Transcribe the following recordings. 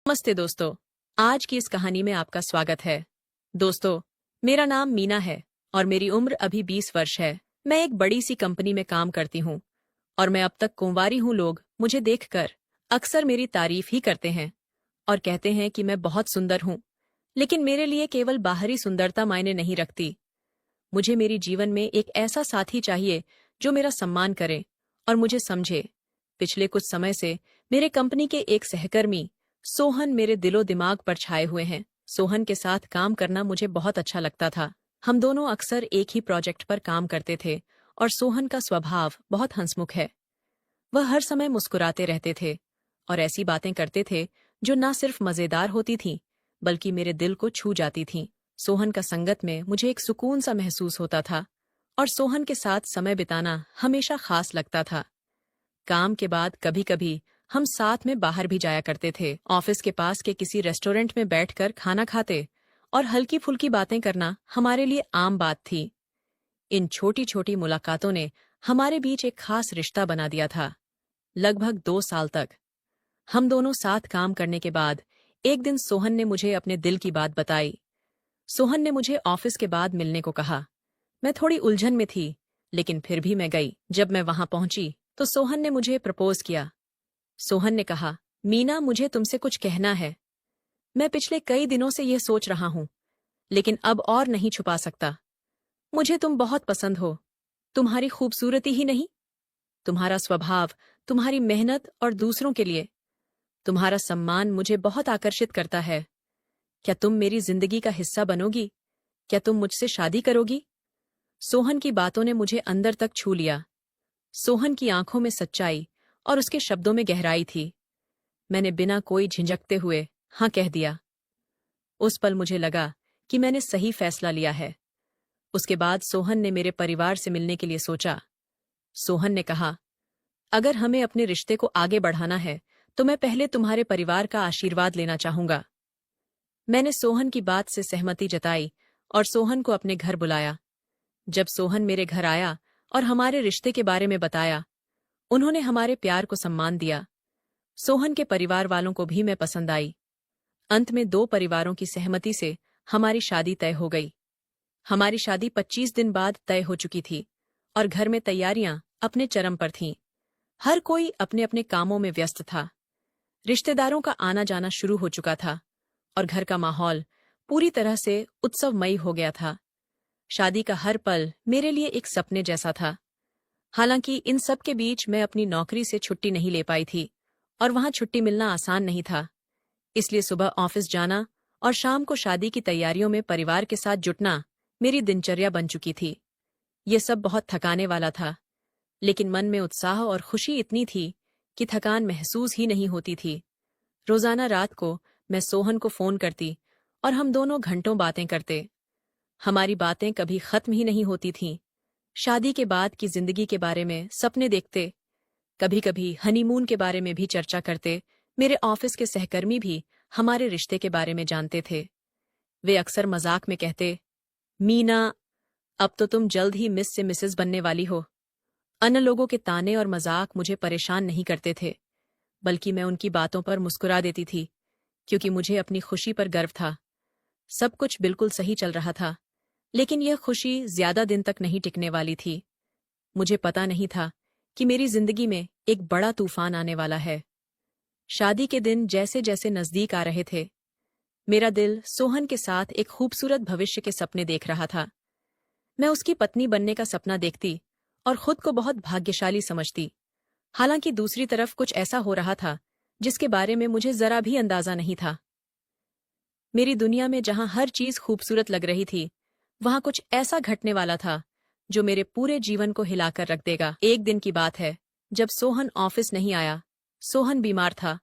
नमस्ते दोस्तों, आज की इस कहानी में आपका स्वागत है। दोस्तों, मेरा नाम मीना है और मेरी उम्र अभी 20 वर्ष है। मैं एक बड़ी सी कंपनी में काम करती हूँ और मैं अब तक कुंवारी हूँ। लोग मुझे देखकर अक्सर मेरी तारीफ ही करते हैं और कहते हैं कि मैं बहुत सुंदर हूँ। लेकिन मेरे लिए केवल बाहरी सुंदरता मायने नहीं रखती। मुझे मेरी जीवन में एक ऐसा साथी चाहिए जो मेरा सम्मान करे और मुझे समझे। पिछले कुछ समय से मेरे कंपनी के एक सहकर्मी सोहन मेरे दिलो दिमाग पर छाए हुए हैं। सोहन के साथ काम करना मुझे बहुत अच्छा लगता था। हम दोनों अक्सर एक ही प्रोजेक्ट पर काम करते थे और सोहन का स्वभाव बहुत हंसमुख है। वह हर समय मुस्कुराते रहते थे और ऐसी बातें करते थे जो न सिर्फ मजेदार होती थीं, बल्कि मेरे दिल को छू जाती थीं। सोहन का संगत में मुझे एक सुकून सा महसूस होता था और सोहन के साथ समय बिताना हमेशा खास लगता था। काम के बाद कभी कभी हम साथ में बाहर भी जाया करते थे। ऑफिस के पास के किसी रेस्टोरेंट में बैठकर खाना खाते और हल्की फुल्की बातें करना हमारे लिए आम बात थी। इन छोटी छोटी मुलाकातों ने हमारे बीच एक खास रिश्ता बना दिया था। लगभग 2 साल तक हम दोनों साथ काम करने के बाद एक दिन सोहन ने मुझे अपने दिल की बात बताई। सोहन ने मुझे ऑफिस के बाद मिलने को कहा। मैं थोड़ी उलझन में थी, लेकिन फिर भी मैं गई। जब मैं वहां पहुंची तो सोहन ने मुझे प्रपोज किया। सोहन ने कहा, मीना, मुझे तुमसे कुछ कहना है। मैं पिछले कई दिनों से यह सोच रहा हूं, लेकिन अब और नहीं छुपा सकता। मुझे तुम बहुत पसंद हो। तुम्हारी खूबसूरती ही नहीं, तुम्हारा स्वभाव, तुम्हारी मेहनत और दूसरों के लिए तुम्हारा सम्मान मुझे बहुत आकर्षित करता है। क्या तुम मेरी जिंदगी का हिस्सा बनोगी? क्या तुम मुझसे शादी करोगी? सोहन की बातों ने मुझे अंदर तक छू लिया। सोहन की आंखों में सच्चाई और उसके शब्दों में गहराई थी। मैंने बिना कोई झिझकते हुए हाँ कह दिया। उस पल मुझे लगा कि मैंने सही फैसला लिया है। उसके बाद सोहन ने मेरे परिवार से मिलने के लिए सोचा। सोहन ने कहा, अगर हमें अपने रिश्ते को आगे बढ़ाना है तो मैं पहले तुम्हारे परिवार का आशीर्वाद लेना चाहूंगा। मैंने सोहन की बात से सहमति जताई और सोहन को अपने घर बुलाया। जब सोहन मेरे घर आया और हमारे रिश्ते के बारे में बताया, उन्होंने हमारे प्यार को सम्मान दिया। सोहन के परिवार वालों को भी मैं पसंद आई। अंत में 2 परिवारों की सहमति से हमारी शादी तय हो गई। हमारी शादी 25 दिन बाद तय हो चुकी थी और घर में तैयारियां अपने चरम पर थीं। हर कोई अपने अपने कामों में व्यस्त था। रिश्तेदारों का आना जाना शुरू हो चुका था और घर का माहौल पूरी तरह से उत्सवमयी हो गया था। शादी का हर पल मेरे लिए एक सपने जैसा था। हालांकि इन सब के बीच मैं अपनी नौकरी से छुट्टी नहीं ले पाई थी और वहां छुट्टी मिलना आसान नहीं था। इसलिए सुबह ऑफिस जाना और शाम को शादी की तैयारियों में परिवार के साथ जुटना मेरी दिनचर्या बन चुकी थी। ये सब बहुत थकाने वाला था, लेकिन मन में उत्साह और खुशी इतनी थी कि थकान महसूस ही नहीं होती थी। रोजाना रात को मैं सोहन को फोन करती और हम दोनों घंटों बातें करते। हमारी बातें कभी खत्म ही नहीं होती थीं। शादी के बाद की जिंदगी के बारे में सपने देखते, कभी कभी हनीमून के बारे में भी चर्चा करते। मेरे ऑफिस के सहकर्मी भी हमारे रिश्ते के बारे में जानते थे। वे अक्सर मजाक में कहते, मीना, अब तो तुम जल्द ही मिस से मिसेस बनने वाली हो। अन्य लोगों के ताने और मजाक मुझे परेशान नहीं करते थे, बल्कि मैं उनकी बातों पर मुस्कुरा देती थी, क्योंकि मुझे अपनी खुशी पर गर्व था। सब कुछ बिल्कुल सही चल रहा था, लेकिन यह खुशी ज्यादा दिन तक नहीं टिकने वाली थी। मुझे पता नहीं था कि मेरी जिंदगी में एक बड़ा तूफान आने वाला है। शादी के दिन जैसे जैसे नजदीक आ रहे थे, मेरा दिल सोहन के साथ एक खूबसूरत भविष्य के सपने देख रहा था। मैं उसकी पत्नी बनने का सपना देखती और खुद को बहुत भाग्यशाली समझती। हालांकि दूसरी तरफ कुछ ऐसा हो रहा था जिसके बारे में मुझे जरा भी अंदाजा नहीं था। मेरी दुनिया में जहां हर चीज खूबसूरत लग रही थी, वहां कुछ ऐसा घटने वाला था जो मेरे पूरे जीवन को हिलाकर रख देगा। एक दिन की बात है, जब सोहन ऑफिस नहीं आया। सोहन बीमार था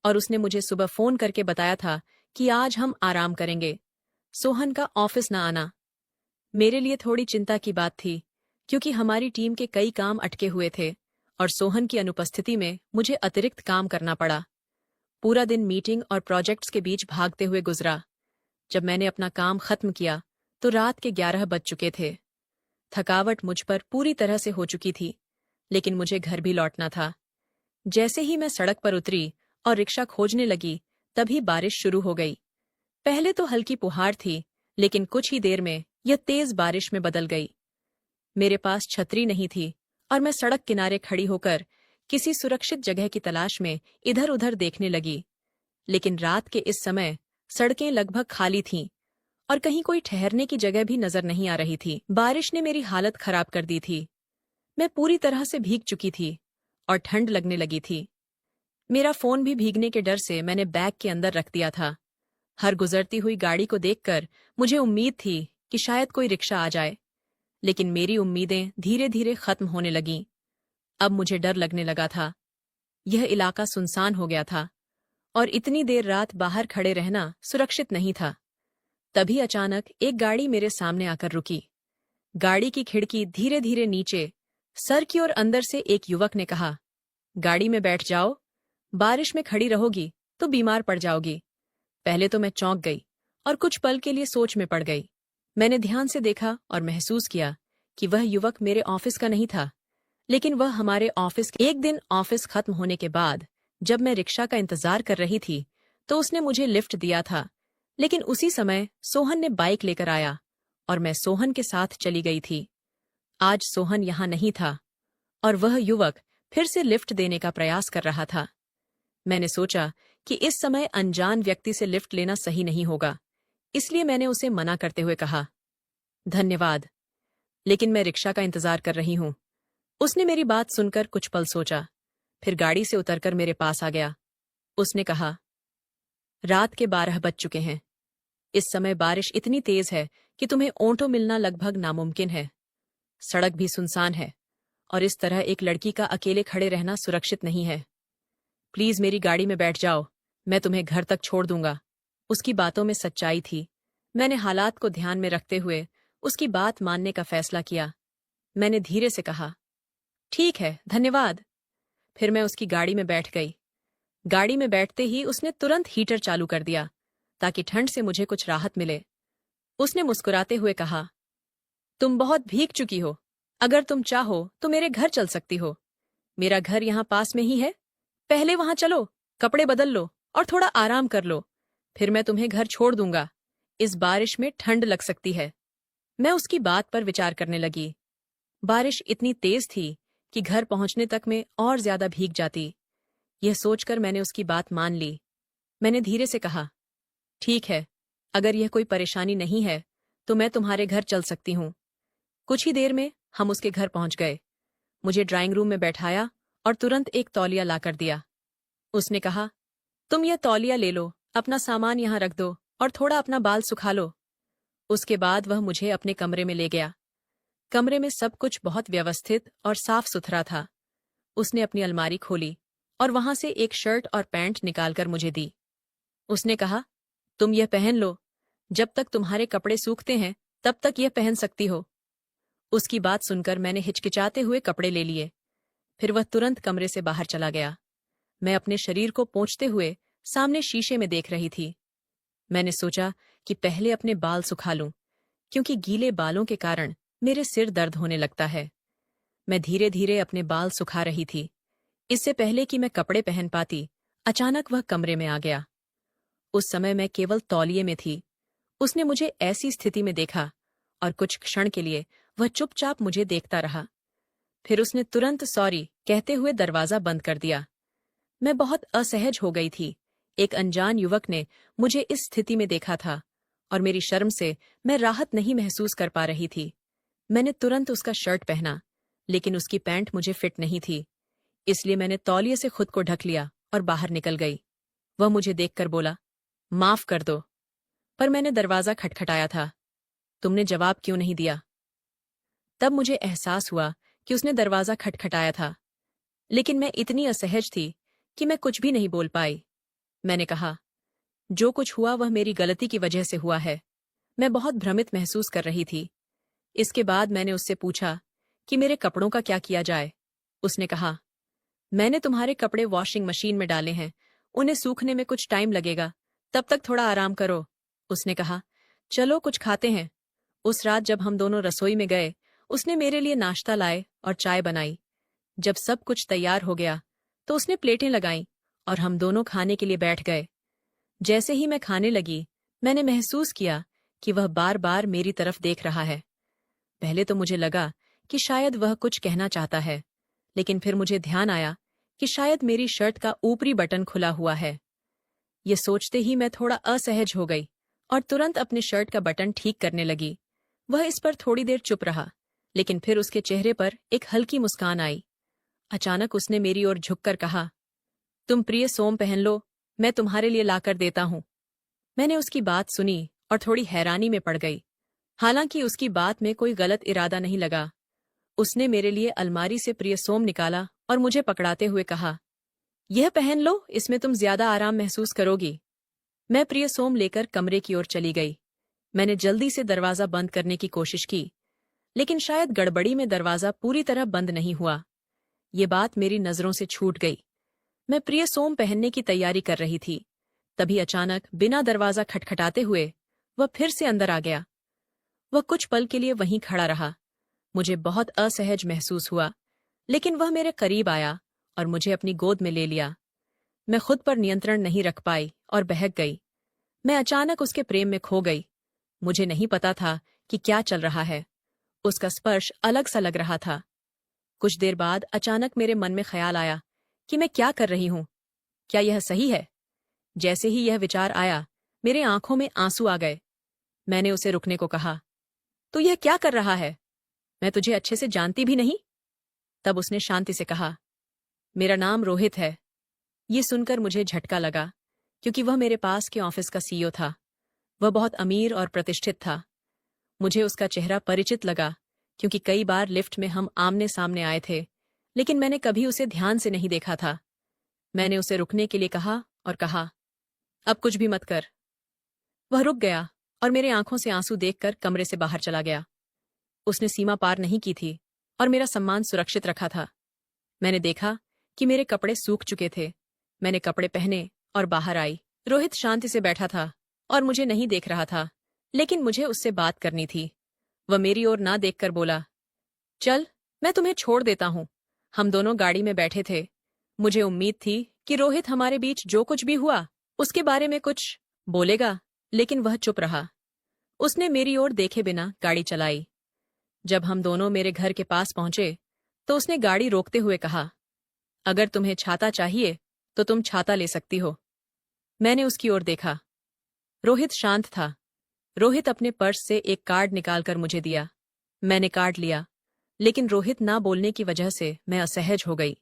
और उसने मुझे सुबह फोन करके बताया था कि आज हम आराम करेंगे। सोहन का ऑफिस न आना मेरे लिए थोड़ी चिंता की बात थी, क्योंकि हमारी टीम के कई काम अटके हुए थे और सोहन की अनुपस्थिति में मुझे अतिरिक्त काम करना पड़ा। पूरा दिन मीटिंग और प्रोजेक्ट्स के बीच भागते हुए गुजरा। जब मैंने अपना काम खत्म किया तो रात के 11 बज चुके थे। थकावट मुझ पर पूरी तरह से हो चुकी थी, लेकिन मुझे घर भी लौटना था। जैसे ही मैं सड़क पर उतरी और रिक्शा खोजने लगी, तभी बारिश शुरू हो गई। पहले तो हल्की फुहार थी, लेकिन कुछ ही देर में यह तेज बारिश में बदल गई। मेरे पास छतरी नहीं थी और मैं सड़क किनारे खड़ी होकर किसी सुरक्षित जगह की तलाश में इधर उधर देखने लगी। लेकिन रात के इस समय सड़कें लगभग खाली थीं और कहीं कोई ठहरने की जगह भी नजर नहीं आ रही थी। बारिश ने मेरी हालत खराब कर दी थी। मैं पूरी तरह से भीग चुकी थी और ठंड लगने लगी थी। मेरा फोन भी भीगने के डर से मैंने बैग के अंदर रख दिया था। हर गुजरती हुई गाड़ी को देखकर मुझे उम्मीद थी कि शायद कोई रिक्शा आ जाए, लेकिन मेरी उम्मीदें धीरे धीरे खत्म होने लगीं। अब मुझे डर लगने लगा था। यह इलाका सुनसान हो गया था और इतनी देर रात बाहर खड़े रहना सुरक्षित नहीं था। तभी अचानक एक गाड़ी मेरे सामने आकर रुकी। गाड़ी की खिड़की धीरे धीरे नीचे सरकी और अंदर से एक युवक ने कहा, गाड़ी में बैठ जाओ, बारिश में खड़ी रहोगी तो बीमार पड़ जाओगी। पहले तो मैं चौंक गई और कुछ पल के लिए सोच में पड़ गई। मैंने ध्यान से देखा और महसूस किया कि वह युवक मेरे ऑफिस का नहीं था, लेकिन वह हमारे ऑफिस के एक दिन ऑफिस खत्म होने के बाद जब मैं रिक्शा का इंतजार कर रही थी तो उसने मुझे लिफ्ट दिया था। लेकिन उसी समय सोहन ने बाइक लेकर आया और मैं सोहन के साथ चली गई थी। आज सोहन यहाँ नहीं था और वह युवक फिर से लिफ्ट देने का प्रयास कर रहा था। मैंने सोचा कि इस समय अनजान व्यक्ति से लिफ्ट लेना सही नहीं होगा, इसलिए मैंने उसे मना करते हुए कहा, धन्यवाद, लेकिन मैं रिक्शा का इंतजार कर रही हूं। उसने मेरी बात सुनकर कुछ पल सोचा, फिर गाड़ी से उतरकर मेरे पास आ गया। उसने कहा, रात के 12 बज चुके हैं। इस समय बारिश इतनी तेज है कि तुम्हें ऑटो मिलना लगभग नामुमकिन है। सड़क भी सुनसान है और इस तरह एक लड़की का अकेले खड़े रहना सुरक्षित नहीं है। प्लीज मेरी गाड़ी में बैठ जाओ, मैं तुम्हें घर तक छोड़ दूंगा। उसकी बातों में सच्चाई थी। मैंने हालात को ध्यान में रखते हुए उसकी बात मानने का फैसला किया। मैंने धीरे से कहा, ठीक है, धन्यवाद। फिर मैं उसकी गाड़ी में बैठ गई। गाड़ी में बैठते ही उसने तुरंत हीटर चालू कर दिया ताकि ठंड से मुझे कुछ राहत मिले। उसने मुस्कुराते हुए कहा, तुम बहुत भीग चुकी हो, अगर तुम चाहो तो मेरे घर चल सकती हो। मेरा घर यहाँ पास में ही है। पहले वहां चलो, कपड़े बदल लो और थोड़ा आराम कर लो, फिर मैं तुम्हें घर छोड़ दूंगा। इस बारिश में ठंड लग सकती है। मैं उसकी बात पर विचार करने लगी। बारिश इतनी तेज थी कि घर पहुंचने तक में और ज्यादा भीग जाती। यह सोचकर मैंने उसकी बात मान ली। मैंने धीरे से कहा, ठीक है, अगर यह कोई परेशानी नहीं है तो मैं तुम्हारे घर चल सकती हूँ। कुछ ही देर में हम उसके घर पहुंच गए। मुझे ड्राइंग रूम में बैठाया और तुरंत एक तौलिया लाकर दिया। उसने कहा, तुम यह तौलिया ले लो, अपना सामान यहाँ रख दो और थोड़ा अपना बाल सुखा लो। उसके बाद वह मुझे अपने कमरे में ले गया। कमरे में सब कुछ बहुत व्यवस्थित और साफ सुथरा था। उसने अपनी अलमारी खोली और वहां से एक शर्ट और पैंट निकालकर मुझे दी। उसने कहा, तुम यह पहन लो, जब तक तुम्हारे कपड़े सूखते हैं तब तक यह पहन सकती हो। उसकी बात सुनकर मैंने हिचकिचाते हुए कपड़े ले लिए। फिर वह तुरंत कमरे से बाहर चला गया। मैं अपने शरीर को पोंछते हुए सामने शीशे में देख रही थी। मैंने सोचा कि पहले अपने बाल सुखा लूं, क्योंकि गीले बालों के कारण मेरे सिर दर्द होने लगता है। मैं धीरे धीरे अपने बाल सुखा रही थी। इससे पहले कि मैं कपड़े पहन पाती, अचानक वह कमरे में आ गया। उस समय मैं केवल तौलिए में थी। उसने मुझे ऐसी स्थिति में देखा और कुछ क्षण के लिए वह चुपचाप मुझे देखता रहा। फिर उसने तुरंत सॉरी कहते हुए दरवाजा बंद कर दिया। मैं बहुत असहज हो गई थी। एक अनजान युवक ने मुझे इस स्थिति में देखा था और मेरी शर्म से मैं राहत नहीं महसूस कर पा रही थी। मैंने तुरंत उसका शर्ट पहना, लेकिन उसकी पैंट मुझे फिट नहीं थी, इसलिए मैंने तौलिए से खुद को ढक लिया और बाहर निकल गई। वह मुझे देखकर बोला, माफ कर दो, पर मैंने दरवाजा खटखटाया था। तुमने जवाब क्यों नहीं दिया? तब मुझे एहसास हुआ कि उसने दरवाजा खटखटाया था, लेकिन मैं इतनी असहज थी कि मैं कुछ भी नहीं बोल पाई। मैंने कहा, जो कुछ हुआ वह मेरी गलती की वजह से हुआ है। मैं बहुत भ्रमित महसूस कर रही थी। इसके बाद मैंने उससे पूछा कि मेरे कपड़ों का क्या किया जाए। उसने कहा, मैंने तुम्हारे कपड़े वॉशिंग मशीन में डाले हैं, उन्हें सूखने में कुछ टाइम लगेगा, तब तक थोड़ा आराम करो। उसने कहा, चलो कुछ खाते हैं। उस रात जब हम दोनों रसोई में गए, उसने मेरे लिए नाश्ता लाए और चाय बनाई। जब सब कुछ तैयार हो गया तो उसने प्लेटें लगाईं और हम दोनों खाने के लिए बैठ गए। जैसे ही मैं खाने लगी, मैंने महसूस किया कि वह बार बार मेरी तरफ देख रहा है। पहले तो मुझे लगा कि शायद वह कुछ कहना चाहता है, लेकिन फिर मुझे ध्यान आया कि शायद मेरी शर्ट का ऊपरी बटन खुला हुआ है। ये सोचते ही मैं थोड़ा असहज हो गई और तुरंत अपने शर्ट का बटन ठीक करने लगी। वह इस पर थोड़ी देर चुप रहा, लेकिन फिर उसके चेहरे पर एक हल्की मुस्कान आई। अचानक उसने मेरी ओर झुककर कहा, तुम प्रिय सोम पहन लो, मैं तुम्हारे लिए लाकर देता हूं। मैंने उसकी बात सुनी और थोड़ी हैरानी में पड़ गई। हालांकि उसकी बात में कोई गलत इरादा नहीं लगा। उसने मेरे लिए अलमारी से प्रिय सोम निकाला और मुझे पकड़ाते हुए कहा, यह पहन लो, इसमें तुम ज्यादा आराम महसूस करोगी। मैं प्रिय सोम लेकर कमरे की ओर चली गई। मैंने जल्दी से दरवाजा बंद करने की कोशिश की, लेकिन शायद गड़बड़ी में दरवाजा पूरी तरह बंद नहीं हुआ। ये बात मेरी नजरों से छूट गई। मैं प्रिय सोम पहनने की तैयारी कर रही थी, तभी अचानक बिना दरवाजा खटखटाते हुए वह फिर से अंदर आ गया। वह कुछ पल के लिए वहीं खड़ा रहा। मुझे बहुत असहज महसूस हुआ, लेकिन वह मेरे करीब आया और मुझे अपनी गोद में ले लिया। मैं खुद पर नियंत्रण नहीं रख पाई और बहक गई। मैं अचानक उसके प्रेम में खो गई। मुझे नहीं पता था कि क्या चल रहा है। उसका स्पर्श अलग सा लग रहा था। कुछ देर बाद अचानक मेरे मन में ख्याल आया कि मैं क्या कर रही हूं, क्या यह सही है? जैसे ही यह विचार आया, मेरे आंखों में आंसू आ गए। मैंने उसे रुकने को कहा, तू यह क्या कर रहा है? मैं तुझे अच्छे से जानती भी नहीं। तब उसने शांति से कहा, मेरा नाम रोहित है। ये सुनकर मुझे झटका लगा, क्योंकि वह मेरे पास के ऑफिस का सीईओ था। वह बहुत अमीर और प्रतिष्ठित था। मुझे उसका चेहरा परिचित लगा, क्योंकि कई बार लिफ्ट में हम आमने सामने आए थे, लेकिन मैंने कभी उसे ध्यान से नहीं देखा था। मैंने उसे रुकने के लिए कहा और कहा, अब कुछ भी मत कर। वह रुक गया और मेरे आंखों से आंसू देखकर कमरे से बाहर चला गया। उसने सीमा पार नहीं की थी और मेरा सम्मान सुरक्षित रखा था। मैंने देखा कि मेरे कपड़े सूख चुके थे। मैंने कपड़े पहने और बाहर आई। रोहित शांति से बैठा था और मुझे नहीं देख रहा था, लेकिन मुझे उससे बात करनी थी। वह मेरी ओर ना देखकर बोला, चल, मैं तुम्हें छोड़ देता हूं। हम दोनों गाड़ी में बैठे थे। मुझे उम्मीद थी कि रोहित हमारे बीच जो कुछ भी हुआ उसके बारे में कुछ बोलेगा, लेकिन वह चुप रहा। उसने मेरी ओर देखे बिना गाड़ी चलाई। जब हम दोनों मेरे घर के पास पहुंचे तो उसने गाड़ी रोकते हुए कहा, अगर तुम्हें छाता चाहिए तो तुम छाता ले सकती हो। मैंने उसकी ओर देखा। रोहित शांत था। रोहित अपने पर्स से एक कार्ड निकालकर मुझे दिया। मैंने कार्ड लिया, लेकिन रोहित ना बोलने की वजह से मैं असहज हो गई।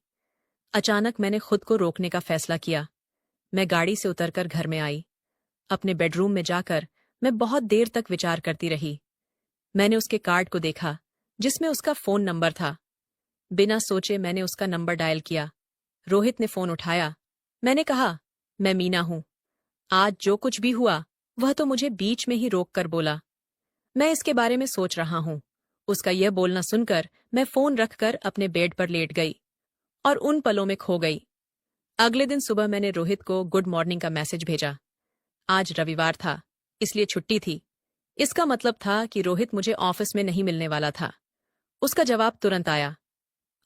अचानक मैंने खुद को रोकने का फैसला किया। मैं गाड़ी से उतरकर घर में आई। अपने बेडरूम में जाकर मैं बहुत देर तक विचार करती रही। मैंने उसके कार्ड को देखा, जिसमें उसका फोन नंबर था। बिना सोचे मैंने उसका नंबर डायल किया। रोहित ने फोन उठाया। मैंने कहा, मैं मीना हूं। आज जो कुछ भी हुआ वह तो मुझे बीच में ही रोक कर बोला। मैं इसके बारे में सोच रहा हूं। उसका यह बोलना सुनकर मैं फोन रखकर अपने बेड पर लेट गई और उन पलों में खो गई। अगले दिन सुबह मैंने रोहित को गुड मॉर्निंग का मैसेज भेजा। आज रविवार था, इसलिए छुट्टी थी। इसका मतलब था कि रोहित मुझे ऑफिस में नहीं मिलने वाला था। उसका जवाब तुरंत आया,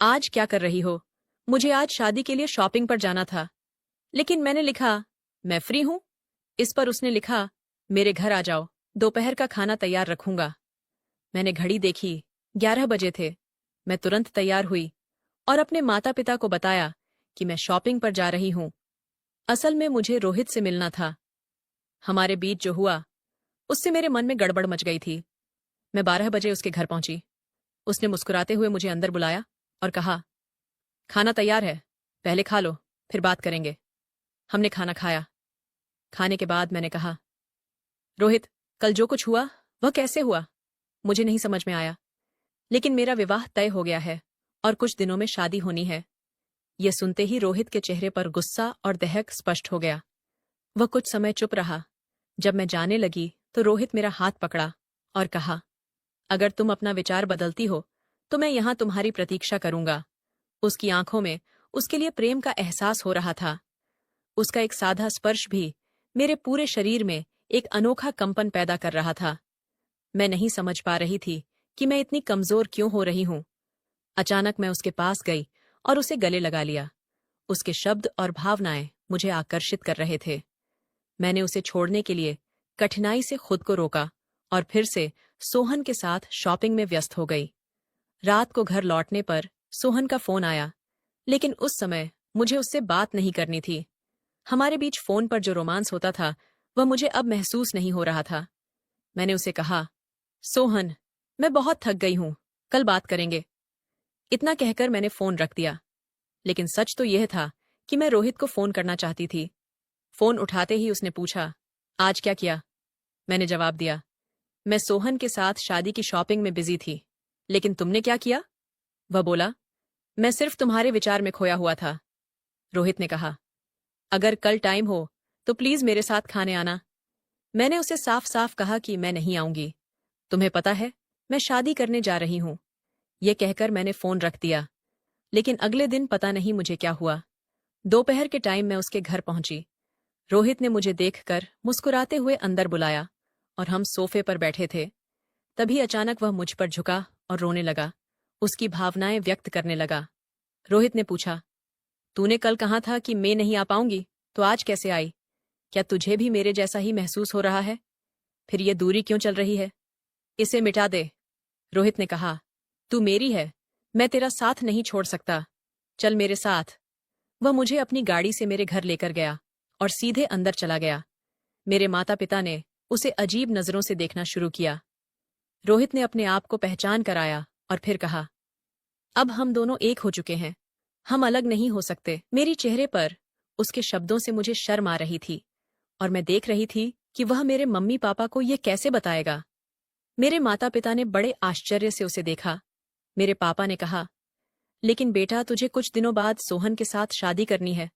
आज क्या कर रही हो? मुझे आज शादी के लिए शॉपिंग पर जाना था। लेकिन मैंने लिखा, मैं फ्री हूं। इस पर उसने लिखा, मेरे घर आ जाओ, दोपहर का खाना तैयार रखूंगा। मैंने घड़ी देखी, 11 बजे थे। मैं तुरंत तैयार हुई और अपने माता पिता को बताया कि मैं शॉपिंग पर जा रही हूं। असल में मुझे रोहित से मिलना था। हमारे बीच जो हुआ उससे मेरे मन में गड़बड़ मच गई थी। मैं 12 बजे उसके घर पहुंची। उसने मुस्कुराते हुए मुझे अंदर बुलाया और कहा, खाना तैयार है, पहले खा लो, फिर बात करेंगे। हमने खाना खाया। खाने के बाद मैंने कहा, रोहित, कल जो कुछ हुआ वह कैसे हुआ? मुझे नहीं समझ में आया, लेकिन मेरा विवाह तय हो गया है और कुछ दिनों में शादी होनी है। यह सुनते ही रोहित के चेहरे पर गुस्सा और दहक स्पष्ट हो गया। वह कुछ समय चुप रहा। जब मैं जाने लगी तो रोहित मेरा हाथ पकड़ा और कहा, अगर तुम अपना विचार बदलती हो तो मैं यहां तुम्हारी प्रतीक्षा करूंगा। उसकी आंखों में उसके लिए प्रेम का एहसास हो रहा था। उसका एक साधा स्पर्श भी मेरे पूरे शरीर में एक अनोखा कंपन पैदा कर रहा था। मैं नहीं समझ पा रही थी कि मैं इतनी कमजोर क्यों हो रही हूं। अचानक मैं उसके पास गई और उसे गले लगा लिया। उसके शब्द और भावनाएं मुझे आकर्षित कर रहे थे। मैंने उसे छोड़ने के लिए कठिनाई से खुद को रोका और फिर से सोहन के साथ शॉपिंग में व्यस्त हो गई। रात को घर लौटने पर सोहन का फोन आया, लेकिन उस समय मुझे उससे बात नहीं करनी थी। हमारे बीच फोन पर जो रोमांस होता था वह मुझे अब महसूस नहीं हो रहा था। मैंने उसे कहा, सोहन, मैं बहुत थक गई हूं, कल बात करेंगे। इतना कहकर मैंने फोन रख दिया। लेकिन सच तो यह था कि मैं रोहित को फोन करना चाहती थी। फोन उठाते ही उसने पूछा, आज क्या किया? मैंने जवाब दिया, मैं सोहन के साथ शादी की शॉपिंग में बिजी थी। लेकिन तुमने क्या किया? वह बोला, मैं सिर्फ तुम्हारे विचार में खोया हुआ था। रोहित ने कहा, अगर कल टाइम हो तो प्लीज मेरे साथ खाने आना। मैंने उसे साफ साफ कहा कि मैं नहीं आऊंगी। तुम्हें पता है, मैं शादी करने जा रही हूं। यह कहकर मैंने फोन रख दिया। लेकिन अगले दिन पता नहीं मुझे क्या हुआ। दोपहर के टाइम मैं उसके घर पहुंची। रोहित ने मुझे देखकर मुस्कुराते हुए अंदर बुलाया और हम सोफे पर बैठे थे। तभी अचानक वह मुझ पर झुका और रोने लगा, उसकी भावनाएं व्यक्त करने लगा। रोहित ने पूछा, तूने कल कहा था कि मैं नहीं आ पाऊंगी, तो आज कैसे आई? क्या तुझे भी मेरे जैसा ही महसूस हो रहा है? फिर ये दूरी क्यों चल रही है? इसे मिटा दे। रोहित ने कहा, तू मेरी है, मैं तेरा साथ नहीं छोड़ सकता। चल मेरे साथ। वह मुझे अपनी गाड़ी से मेरे घर लेकर गया और सीधे अंदर चला गया। मेरे माता पिता ने उसे अजीब नजरों से देखना शुरू किया। रोहित ने अपने आप को पहचान कराया और फिर कहा, अब हम दोनों एक हो चुके हैं, हम अलग नहीं हो सकते। मेरी चेहरे पर उसके शब्दों से मुझे शर्म आ रही थी और मैं देख रही थी कि वह मेरे मम्मी पापा को यह कैसे बताएगा। मेरे माता पिता ने बड़े आश्चर्य से उसे देखा। मेरे पापा ने कहा, लेकिन बेटा, तुझे कुछ दिनों बाद सोहन के साथ शादी करनी है।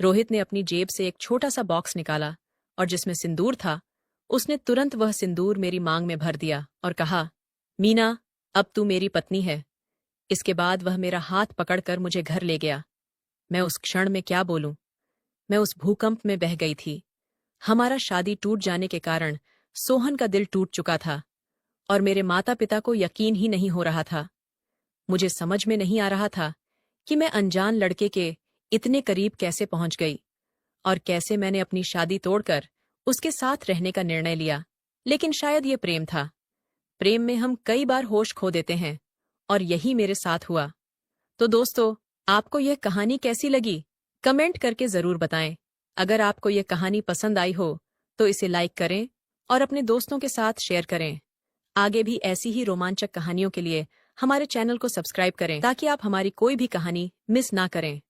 रोहित ने अपनी जेब से एक छोटा सा बॉक्स निकाला और जिसमें सिंदूर था, उसने तुरंत वह सिंदूर मेरी मांग में भर दिया और कहा, मीना, अब तू मेरी पत्नी है। इसके बाद वह मेरा हाथ पकड़कर मुझे घर ले गया। मैं उस क्षण में क्या बोलूं? मैं उस भूकंप में बह गई थी। हमारा शादी टूट जाने के कारण सोहन का दिल टूट चुका था और मेरे माता पिता को यकीन ही नहीं हो रहा था। मुझे समझ में नहीं आ रहा था कि मैं अनजान लड़के के इतने करीब कैसे पहुंच गई और कैसे मैंने अपनी शादी तोड़कर उसके साथ रहने का निर्णय लिया। लेकिन शायद ये प्रेम था। प्रेम में हम कई बार होश खो देते हैं और यही मेरे साथ हुआ। तो दोस्तों, आपको यह कहानी कैसी लगी? कमेंट करके जरूर बताएं। अगर आपको यह कहानी पसंद आई हो तो इसे लाइक करें और अपने दोस्तों के साथ शेयर करें। आगे भी ऐसी ही रोमांचक कहानियों के लिए हमारे चैनल को सब्सक्राइब करें ताकि आप हमारी कोई भी कहानी मिस ना करें।